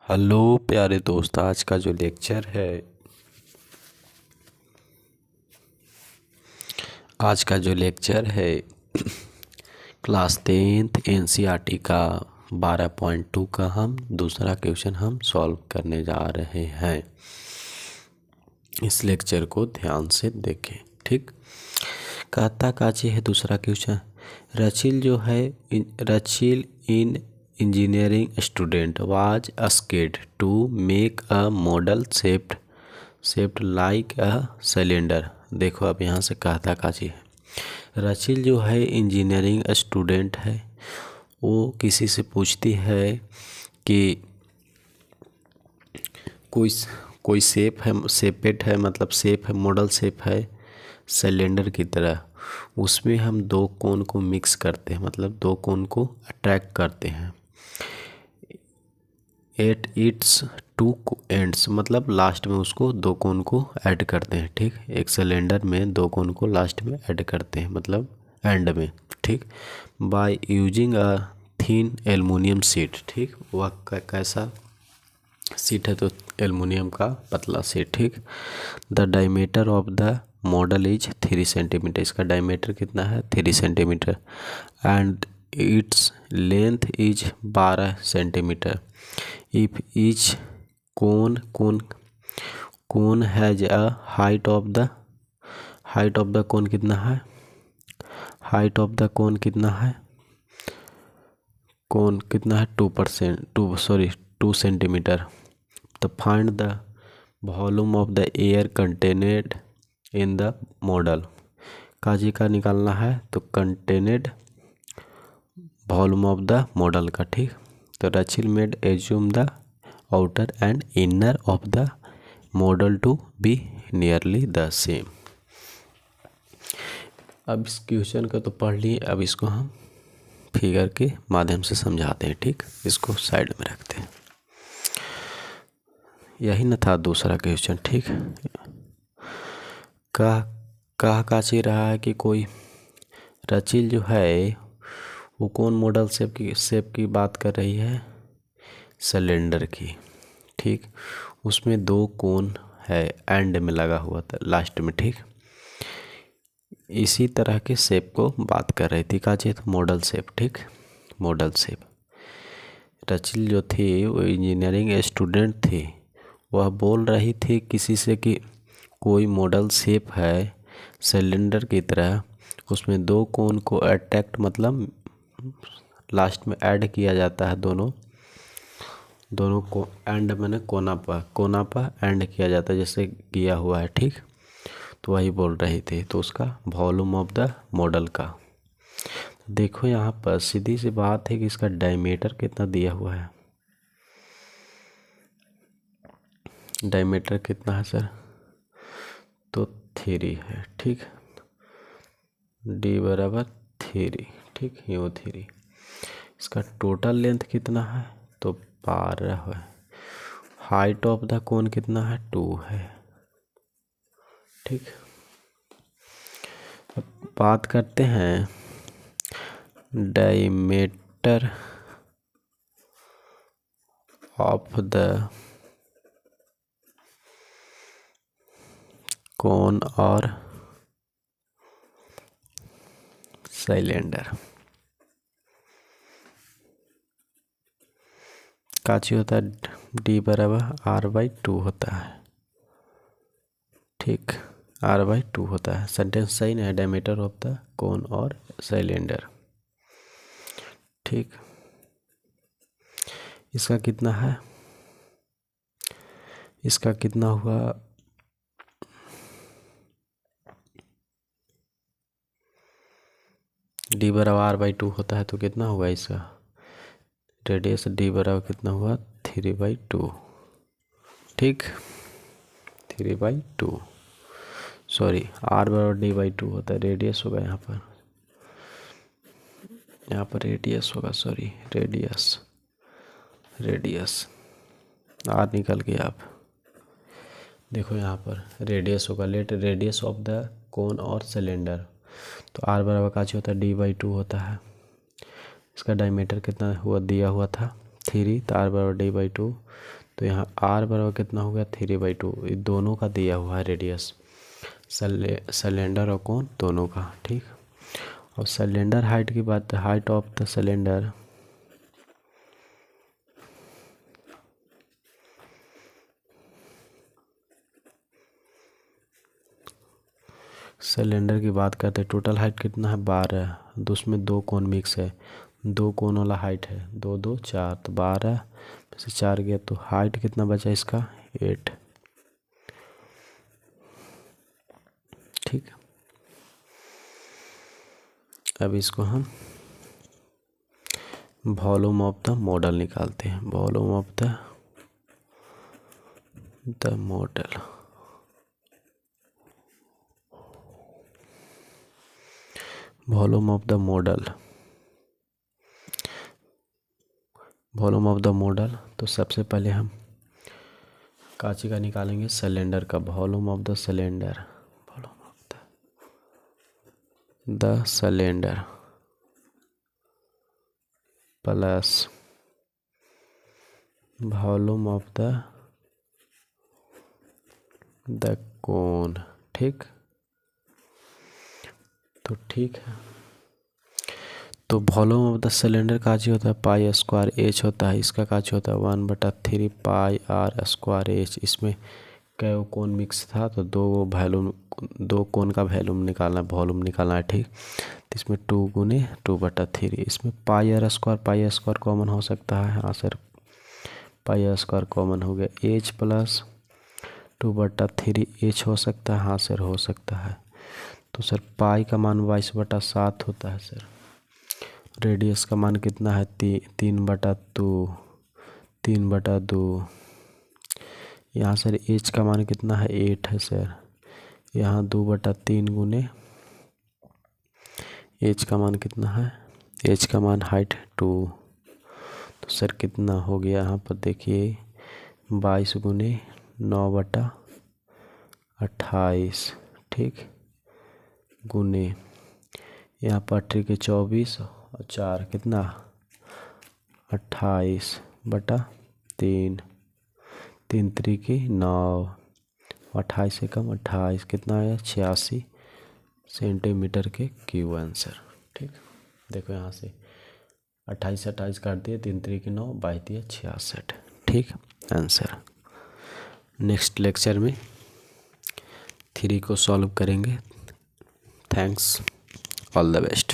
Hello प्यारे दोस्त, आज का जो लेक्चर है क्लास 10th एनसीईआरटी का 12.2 का हम दूसरा क्वेश्चन हम सॉल्व करने जा रहे हैं। इस लेक्चर को ध्यान से देखें। ठीक, कहता काची है दूसरा question. Rachel an engineering student was asked to make a model shaped like a cylinder. देखो अब यहाँ से कहता काची है। रचिल जो है इंजीनियरिंग स्टूडेंट है, वो किसी से पूछती है कि कोई शेप है, मतलब शेप है, मॉडल शेप है सिलेंडर की तरह। उसमें हम दो कोन को मिक्स करते हैं, मतलब दो कोन को अट्रैक्ट करते हैं। एट इट्स टू एंड्स, मतलब लास्ट में उसको दो कोन को ऐड करते हैं। ठीक, एक सिलेंडर में दो कोन को लास्ट में ऐड करते हैं, मतलब एंड में। ठीक, by using a thin aluminium sheet. ठीक, वह कैसा शीट है? तो एल्युमिनियम का पतला शीट। ठीक, the diameter of the model is 3 centimetre. इसका डायमीटर कितना है? 3 centimetre. And its length is 12 centimetre. If each cone has a height of the cone कितना है? हाइट ऑफ द कोन कितना है? कोन कितना है? 2 सेंटीमीटर। तो find the volume of the air contained in the model. काजी का निकालना है, तो contained volume of the model का। ठीक, तो Rachel made assume the outer and inner of the model to be nearly the same. अब इस क्वेश्चन का तो पढ़ लिए, अब इसको हम फिगर के माध्यम से समझाते हैं। ठीक, इसको साइड में रखते हैं। यही न था दूसरा क्वेश्चन। ठीक, कहा काची रहा है कि कोई रचिल जो है वो कौन मॉडल शेप की बात कर रही है? सिलेंडर की। ठीक, उसमें दो कोन है, एंड में लगा हुआ था, लास्ट में। ठीक, इसी तरह के शेप को बात कर रही थी काची, तो मॉडल शेप। ठीक, मॉडल शेप। रचिल जो थी वो इंजीनियरिंग स्टूडेंट थी। वह बोल रही थी किसी से कि कोई मॉडल शेप है सिलेंडर की तरह, उसमें दो कोन को अट्रैक्ट, मतलब लास्ट में ऐड किया जाता है। दोनों को एंड मैंने कोना पर एंड किया जाता है, जैसे किया हुआ है। ठीक, तो वही बोल रही थी। तो उसका वॉल्यूम ऑफ द मॉडल का देखो, यहाँ पर सीधी सी बात है कि इसका डायमीटर कितना दिया हुआ है। डायमीटर कितना है सर? तो 3 है। ठीक, डी बराबर 3। ठीक, यो 3। इसका टोटल लेंथ कितना है? तो 12 है। हाइट ऑफ द कोन कितना है? 2 है। ठीक, अब बात करते हैं डायमीटर ऑफ द कोन और सिलेंडर। काची होता है? डी बराबर R/2 होता है। ठीक, R/2 होता है। सेंटेंस सही नहीं है। डायमीटर ऑफ द कोन और सिलेंडर। ठीक, इसका कितना है? इसका कितना हुआ? डी बराबर R/2 होता है, तो कितना हुआ इसका रेडियस? डी बराबर कितना हुआ? 3/2। ठीक, 3/2। सॉरी, R बराबर D/2 होता है। रेडियस होगा यहाँ पर रेडियस होगा। सॉरी, रेडियस आर निकल गया। आप देखो यहाँ पर रेडियस होगा। Let radius of the cone और सिलेंडर। तो R बराबर काची होता है? D/2 होता है। इसका डायमीटर कितना हुआ? दिया हुआ था 3, तो R बराबर D/2। तो यहाँ r बराबर कितना हो गया 3/2। ये दोनों का दिया हुआ है रेडियस, सिलेंडर और कोन दोनों का, ठीक। और सिलेंडर हाइट की बात है, हाइट ऑफ द सिलेंडर की बात करते हैं। टोटल हाइट कितना है 12, तो उसमें 2 कोन मिक्स है, 2 कोन वाला हाइट है, 2 2 4, तो 12 में से 4 गया तो हाइट कितना बचा इसका 8, ठीक। अब इसको हम वॉल्यूम ऑफ द मॉडल निकालते हैं। Volume of the model, volume of the model, volume of the model. तो सबसे पहले हम कांची का निकालेंगे, सिलेंडर का। Volume of the cylinder, volume of the cylinder plus volume of the cone, ठीक। तो ठीक है, तो वॉल्यूम ऑफ द सिलेंडर का जी होता है पाई स्क्वायर एच होता है, इसका का होता है 1/3 पाई आर स्क्वायर एच। इसमें कै कोन मिक्स था तो 2 कोन का वॉल्यूम निकालना है, वॉल्यूम निकालना है, ठीक। तो इसमें 2 गुने 2/3, इसमें पाई आर स्क्वायर कॉमन हो सकता है, हाँ sir pi r square common हो गया। एच प्लस 2/3 एच हो सकता है, हाँ सर हो सकता है। तो सर पाई का मान 22/7 होता है सर। रेडियस का मान कितना है 3/2। यहाँ सर एच का मान कितना है 8 है सर। यहाँ 2/3 गुने एच का मान कितना है, एच का मान हाइट 2, तो सर कितना हो गया यहाँ पर देखिए 22 गुने 9/28, ठीक, गुने यहाँ पर 8 के 24 और 4 कितना 28/3, 3 3 9, 28 से कम 28, कितना आया 86 सेंटीमीटर के क्यूब आंसर, ठीक। देखो यहाँ से 28 काट दिए, 3 3 9, 22 66, ठीक आंसर। नेक्स्ट लेक्चर में 3 को सॉल्व करेंगे। Thanks, all the best.